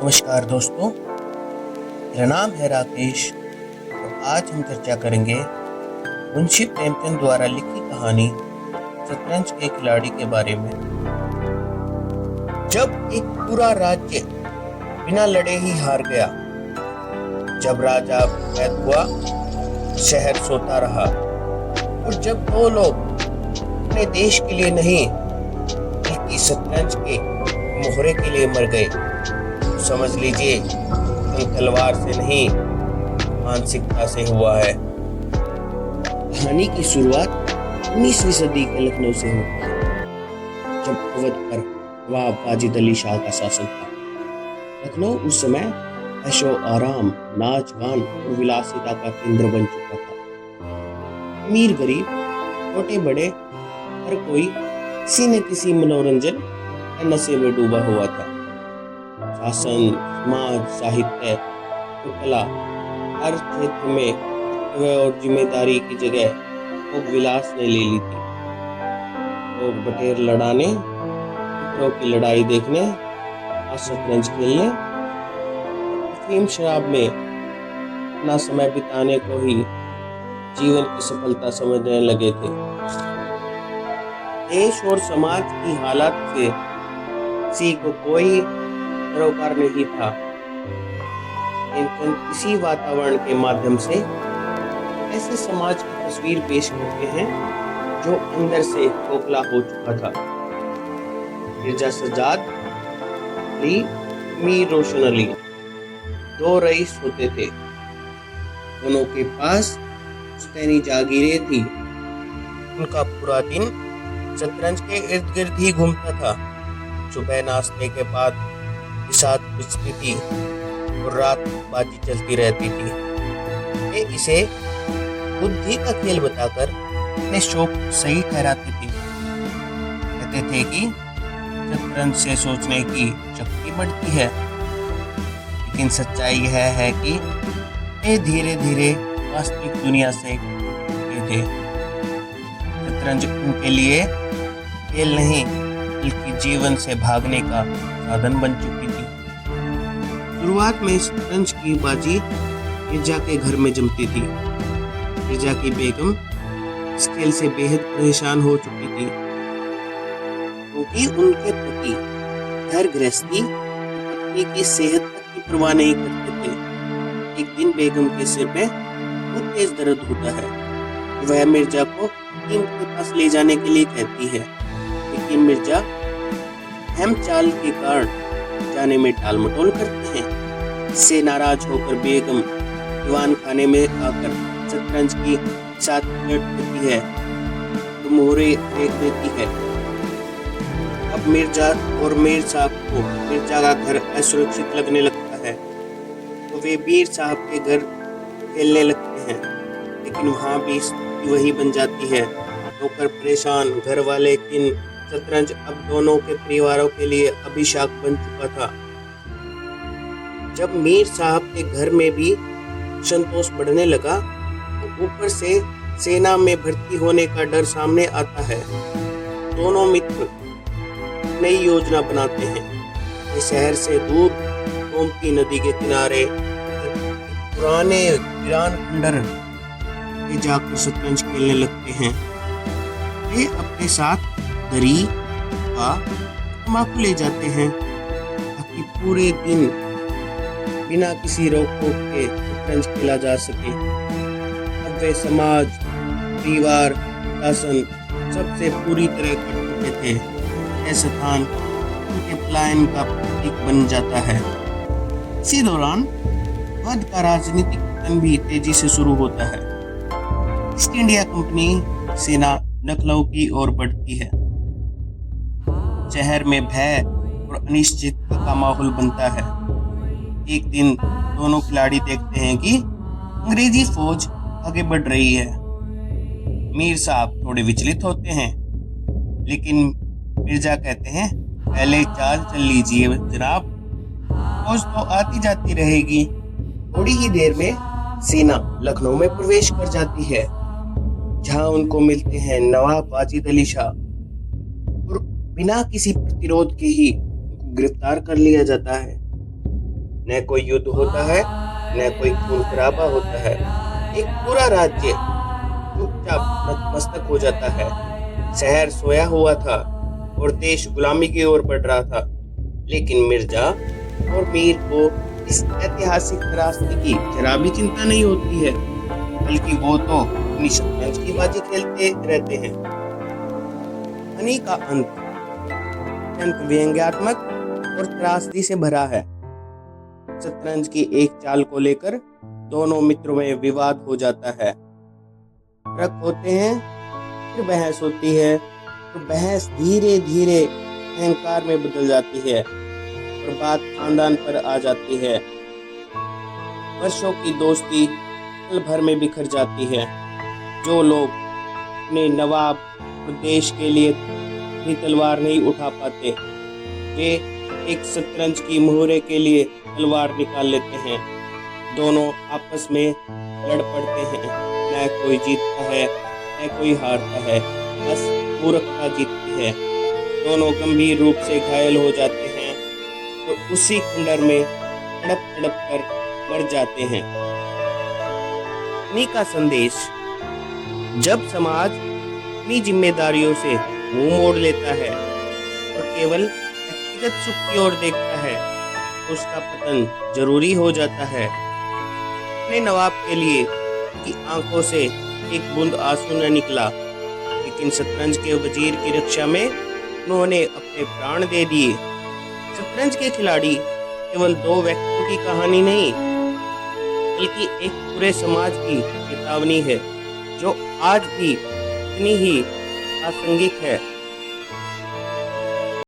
नमस्कार दोस्तों, मेरा नाम है राकेश और आज हम चर्चा करेंगे मुंशी प्रेमचंद द्वारा लिखी कहानी शतरंज के खिलाड़ी के बारे में। जब एक पूरा राज्य बिना लड़े ही हार गया, जब राजा कैद हुआ, शहर सोता रहा और जब दो लोग अपने देश के लिए नहीं बल्कि शतरंज के मोहरे के लिए मर गए, तो समझ लीजिए तलवार से नहीं मानसिकता से हुआ है। कहानी की शुरुआत 19वीं सदी के लखनऊ से होती है, जब अवध पर नवाब वाजिद अली शाह का शासन था। लखनऊ उस समय ऐशो आराम, नाच गान और विलासिता का केंद्र बन चुका था। अमीर गरीब, छोटे बड़े, हर कोई किसी न किसी मनोरंजन या नशे में डूबा हुआ था। शासन, समाज, साहित्य और कला, हर क्षेत्र में कर्तव्य और जिम्मेदारी की जगह भोग विलास ने ले ली थी। लोग बटेर लड़ाने, मित्रों की लड़ाई देखने और शतरंज खेलने, अफीम शराब में अपना समय बिताने को ही जीवन की सफलता समझने लगे थे। देश और समाज की हालत से किसी को कोई सरोकार नहीं था। प्रेमचंद इसी वातावरण के माध्यम से ऐसे समाज की तस्वीर पेश करते हैं जो अंदर से खोखला हो चुका था। मिर्जा सज्जाद अली, मीर रोशन अली, दो रईस होते थे। दोनों के पास पुश्तैनी जागीरें थी। उनका पूरा दिन शतरंज के इर्द गिर्द ही घूमता था। सुबह नाश्ते के बाद बिसात बिछती थी और रात बाजी चलती रहती थी। वे इसे बुद्धि का खेल बताकर अपने शौक सही ठहराते थे। कहते थे कि शतरंज से सोचने की शक्ति बढ़ती है, लेकिन सच्चाई यह है कि वे धीरे धीरे वास्तविक दुनिया से जुड़ते थे। शतरंज उनके लिए खेल नहीं बल्कि जीवन से भागने का साधन बन चुकी थी। शुरुआत में शतरंज की बाजी मिर्जा के घर में जमती थी। मिर्जा की बेगम इस खेल से बेहद परेशान हो चुकी थी, क्योंकि उनके पति घर गृहस्थी पत्नी की सेहत तक की परवाह नहीं करते थे। एक दिन बेगम के सिर में बहुत तेज दर्द होता है। वह मिर्जा को हकीम के पास ले जाने के लिए कहती है, लेकिन मिर्जा अहम चाल के कारण जाने में टाल मटोल करते हैं। इससे नाराज होकर बेगम दीवान खाने में आकर शतरंज की साथ लड़ देती है तो मोहरे फेंक देती है। अब मिर्जा और मीर साहब को मिर्जा का घर असुरक्षित लगने लगता है, तो वे मीर साहब के घर खेलने लगते हैं, लेकिन वहाँ भी वही बन जाती है। नौकर परेशान, घर वाले किन, शतरंज अब दोनों के परिवारों के लिए अभिशाप बन चुका था। जब मीर साहब के घर में भी संतोष बढ़ने लगा, तो ऊपर से सेना में भर्ती होने का डर सामने आता है। दोनों मित्र नई योजना बनाते हैं। वे शहर से दूर गोमती नदी के किनारे पुराने वीरान खंडर में जाकर शतरंज खेलने लगते हैं। वे अपने साथ दरी का तम्बाकू ले जाते हैं ताकि पूरे दिन बिना किसी रोक टोक के शतरंज खेला जा सके। अब वे समाज, परिवार, शासन सबसे पूरी तरह कट चुके थे। यह स्थान उनके पलायन का प्रतीक बन जाता है। इसी दौरान अवध का राजनीतिक पतन भी तेजी से शुरू होता है। ईस्ट इंडिया कंपनी सेना लखनऊ की ओर बढ़ती है। शहर में भय और अनिश्चितता का माहौल बनता है। एक दिन दोनों खिलाड़ी देखते हैं कि अंग्रेजी फौज आगे बढ़ रही है। मीर साहब थोड़े विचलित होते हैं, लेकिन मिर्जा कहते हैं, पहले चाल चल लीजिए जनाब, फौज तो आती जाती रहेगी। थोड़ी ही देर में सेना लखनऊ में प्रवेश कर जाती है, जहां उनको मिलते हैं नवाब वाजिद अली शाह और बिना किसी प्रतिरोध के ही गिरफ्तार कर लिया जाता है। न कोई युद्ध होता है, न कोई खून खराबा होता है। एक पूरा राज्य चुपचाप नतमस्तक हो जाता है। शहर सोया हुआ था और देश गुलामी की ओर बढ़ रहा था। लेकिन मिर्जा और मीर को इस ऐतिहासिक त्रासदी की जरा भी चिंता नहीं होती है, बल्कि वो तो अपनी शतरंज की बाजी खेलते रहते हैं। कहानी का अंत अत्यंत व्यंग्यात्मक और त्रासदी से भरा है। शतरंज की एक चाल को लेकर दोनों मित्रों में विवाद हो जाता है। तर्क होते हैं, फिर बहस होती है और बहस धीरे धीरे अहंकार में बदल जाती है और बात खानदान पर आ जाती है। वर्षों की दोस्ती पल भर में बिखर जाती है। जो लोग अपने नवाब और देश के लिए भी तलवार नहीं उठा पाते, वे एक शतरंज की मोहरे के लिए तलवार निकाल लेते हैं। दोनों आपस में लड़ पड़ते हैं। न कोई जीतता है, न कोई हारता है, बस मूर्खता जीतती है। दोनों गंभीर रूप से घायल हो जाते हैं और उसी खंडर में तड़प तड़प कर मर जाते हैं। कहानी का संदेश: जब समाज अपनी जिम्मेदारियों से मुंह मोड़ लेता है और केवल व्यक्तिगत सुख की ओर देखता है, तो उसका पतन जरूरी हो जाता है। अपने नवाब के लिए उनकी आंखों से एक बूंद आंसू न निकला, लेकिन शतरंज के वजीर की रक्षा में उन्होंने अपने प्राण दे दिए। शतरंज के खिलाड़ी केवल दो व्यक्तियों की कहानी नहीं, बल्कि एक पूरे समाज की चेतावनी है, जो आज भी इतनी ही प्रासंगिक है।